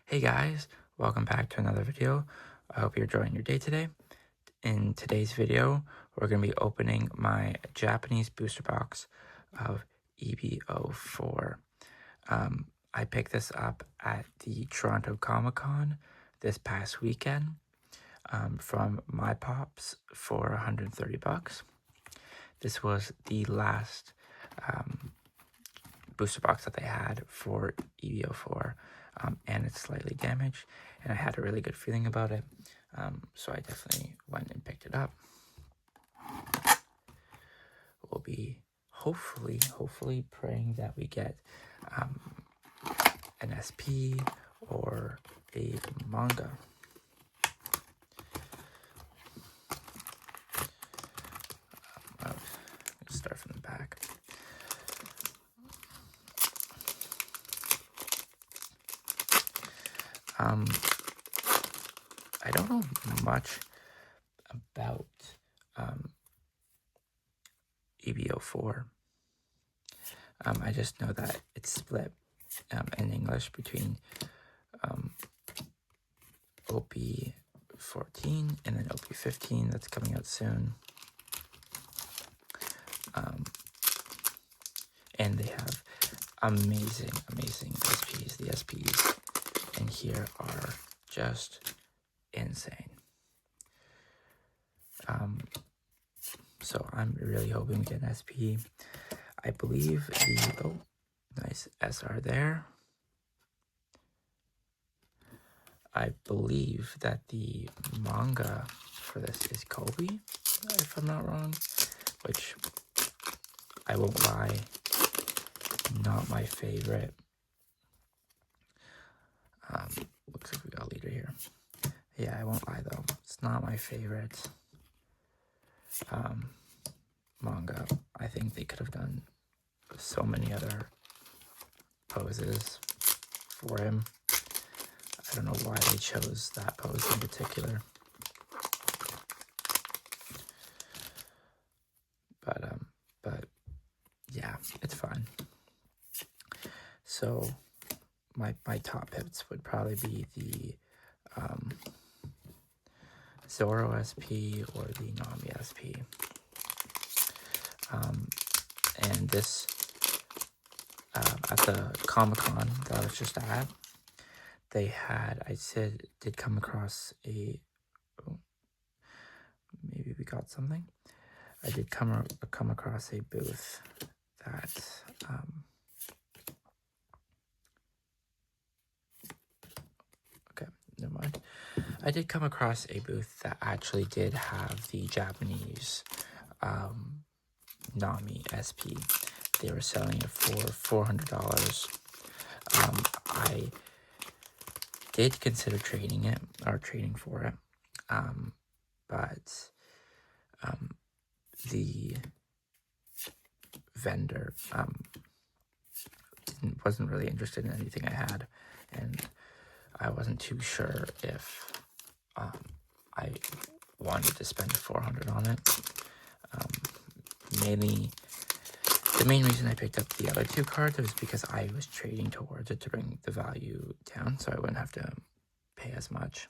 Hey guys, welcome back to another video. I hope you're enjoying your day today. In today's video, we're going to be opening my Japanese booster box of EB-04. I picked this up at the Toronto Comic Con this past weekend from My Pops for 130 bucks. This was the last booster box that they had for EB-04, and it's slightly damaged, and I had a really good feeling about it, so I definitely went and picked it up. We'll be hopefully praying that we get an SP or a manga. Let's start from the back. I don't know much about EB-04. I just know that it's split in English between OP-14 and then OP-15 that's coming out soon. And they have amazing SPs. The SPs in here are just insane. So I'm really hoping we get an SP. I believe the nice SR there. I believe that the manga for this is Kobe, if I'm not wrong, which I won't lie, not my favorite. Looks like we got a leader here. Yeah, I won't lie though, it's not my favorite manga. I think they could have done so many other poses for him. I don't know why they chose that pose in particular. But yeah, it's fine. So my top picks would probably be the Zoro SP or the Nami SP. And this at the Comic-Con that I was just at, they had, did come across a, maybe we got something. I did come across a booth that okay, never mind. I did come across a booth that actually did have the Japanese Nami SP. They were selling it for $400. I did consider trading for it, but the vendor wasn't really interested in anything I had, and I wasn't too sure if I wanted to spend $400 on it. The main reason I picked up the other two cards was because I was trading towards it to bring the value down, so I wouldn't have to pay as much.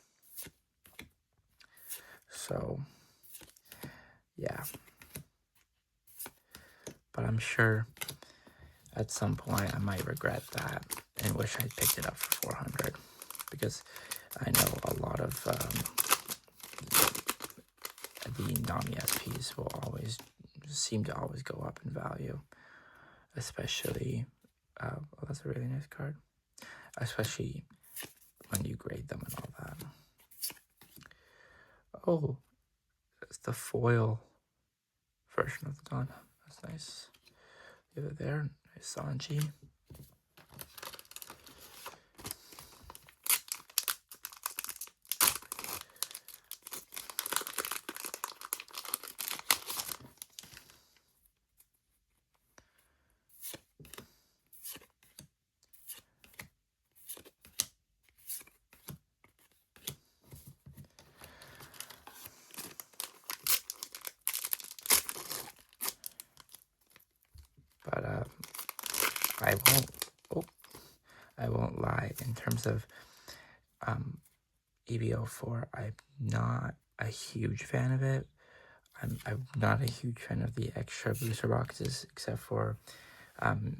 So yeah, but I'm sure at some point I might regret that and wish I picked it up for $400, because I know a lot of the Nami SPs will seem to always go up in value, especially oh, that's a really nice card, especially when you grade them and all that. Oh, it's the foil version of the Don. That's nice. Leave it there. Nice Sanji. But I won't lie, in terms of EB-04, I'm not a huge fan of it. I'm not a huge fan of the extra booster boxes, except for EB-03.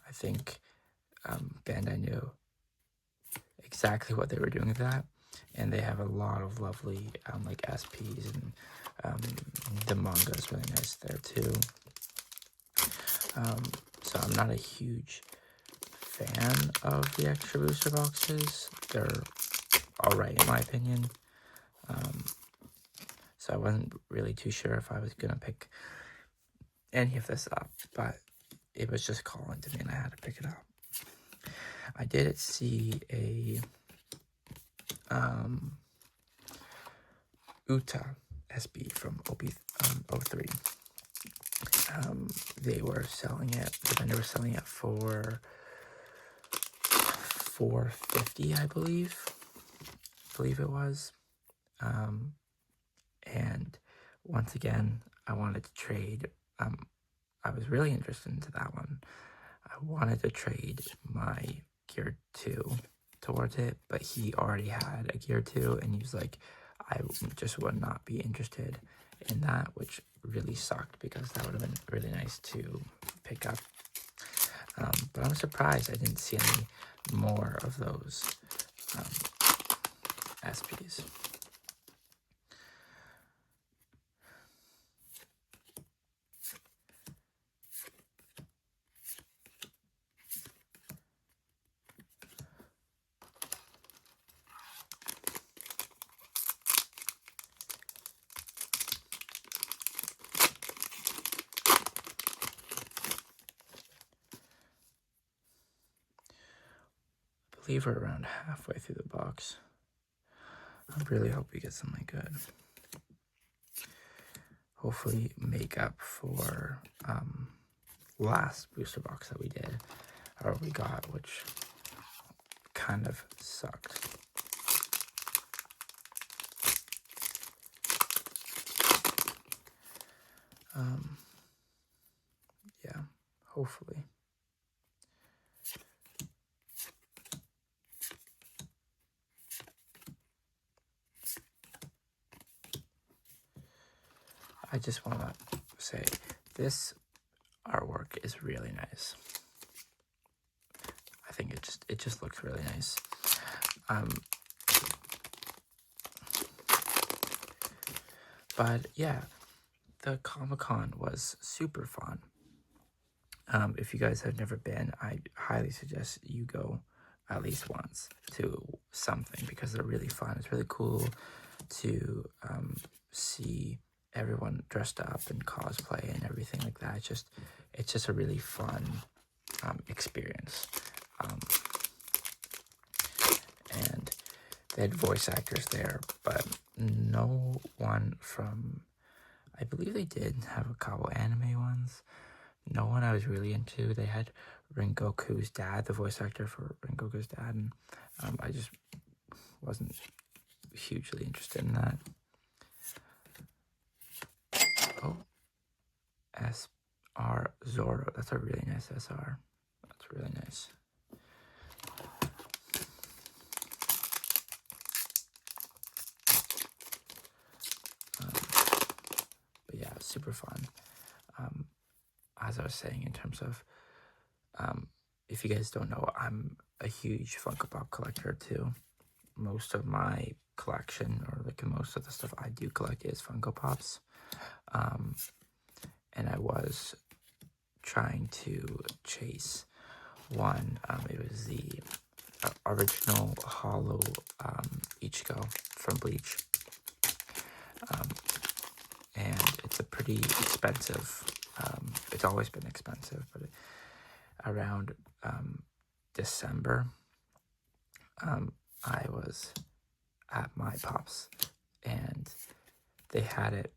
I think Bandai knew exactly what they were doing with that, and they have a lot of lovely like SPs, and the manga is really nice there too. So I'm not a huge fan of the extra booster boxes. They're alright in my opinion. So I wasn't really too sure if I was gonna pick any of this up, but it was just calling to me and I had to pick it up. I did see a Uta SB from EB-03. They were selling it, the vendor was selling it for $450, I believe it was. And once again, I wanted to trade. I was really interested into that one. I wanted to trade my Gear 2 towards it, but he already had a Gear 2, and he was like, I just would not be interested in that, which really sucked because that would have been really nice to pick up. But I'm surprised I didn't see any more of those SPs. I believe we're around halfway through the box. I really hope we get something good. Hopefully make up for last booster box that we did, or we got, which kind of sucked. Yeah, hopefully. I just want to say this artwork is really nice. I think it just looks really nice. But yeah, the Comic-Con was super fun. If you guys have never been, I highly suggest you go at least once to something, because they're really fun. It's really cool to see everyone dressed up and cosplay and everything like that. It's just a really fun experience. And they had voice actors there, but no one from, I believe they did have a couple anime ones. No one I was really into. They had Rengoku's dad, the voice actor for Rengoku's dad, and I just wasn't hugely interested in that. Oh, SR Zoro. That's a really nice SR. That's really nice. But yeah, super fun. As I was saying, in terms of, if you guys don't know, I'm a huge Funko Pop collector too. Most of my collection, or like most of the stuff I do collect, is Funko Pops. And I was trying to chase one. It was the original hollow Ichigo from Bleach. And it's a pretty expensive, it's always been expensive, but around December, I was at my Pops and they had it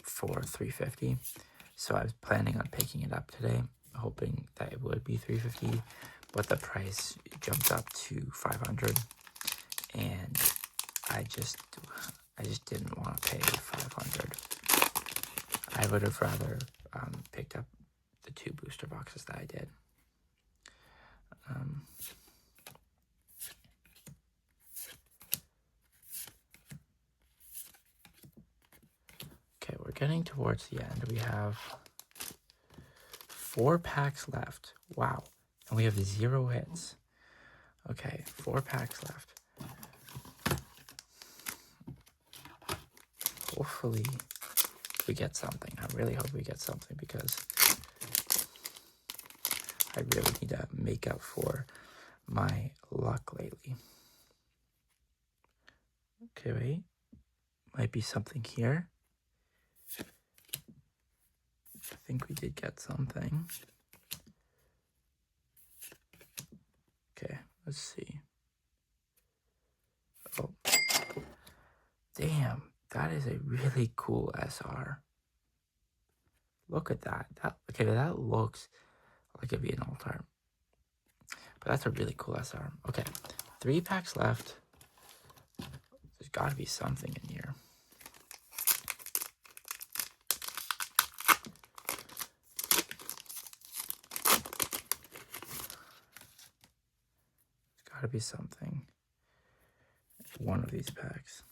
for $350. So I was planning on picking it up today, hoping that it would be $350, but the price jumped up to $500, and I just didn't want to pay $500. I would have rather picked up the 2 booster boxes that I did. getting towards the end. We have 4 packs left. Wow. And we have 0 hits. Okay, 4 packs left. Hopefully we get something. I really hope we get something because I really need to make up for my luck lately. Okay, wait. Might be something here. I think we did get something. Okay, let's see. Oh, damn, that is a really cool SR. Look at that. Okay, that looks like it'd be an alt-art. But that's a really cool SR. Okay, 3 packs left. There's got to be something in here. There's got to be something. One of these packs.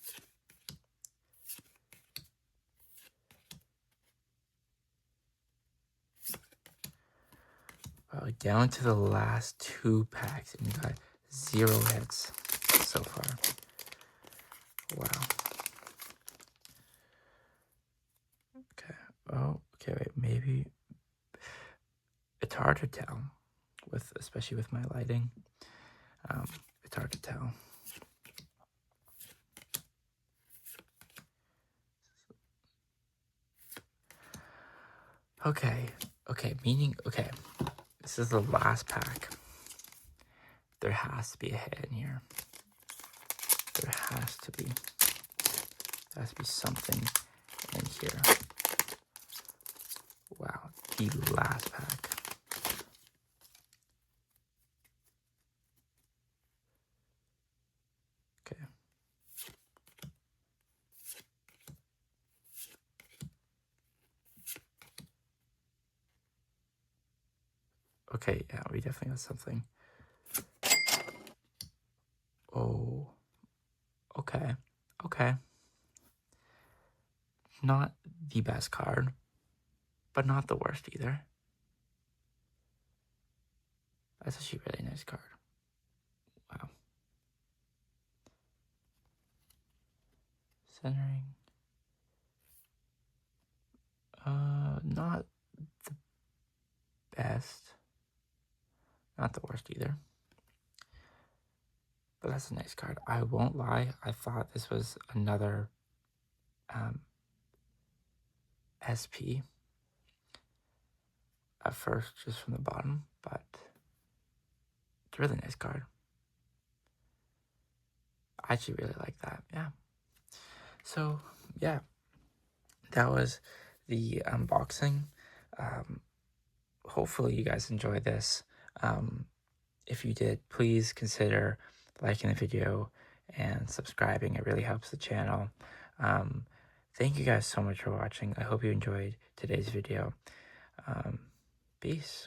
Down to the last 2 packs, and we got 0 hits so far. Wow. Okay. Oh, okay. Wait. Maybe it's hard to tell, especially with my lighting. It's hard to tell. Okay. Okay. This is the last pack. There has to be a hit in here. There has to be something in here. Wow, the last pack. Okay. Okay, yeah, we definitely got something. Oh, okay. Not the best card, but not the worst either. That's actually a really nice card. Wow. Centering. Not the best. Not the worst either. But that's a nice card. I won't lie. I thought this was another SP at first, just from the bottom, but it's a really nice card. I actually really like that. Yeah. So yeah, that was the unboxing. Hopefully you guys enjoyed this. If you did, please consider liking the video and subscribing. It really helps the channel. Thank you guys so much for watching. I hope you enjoyed today's video. Peace.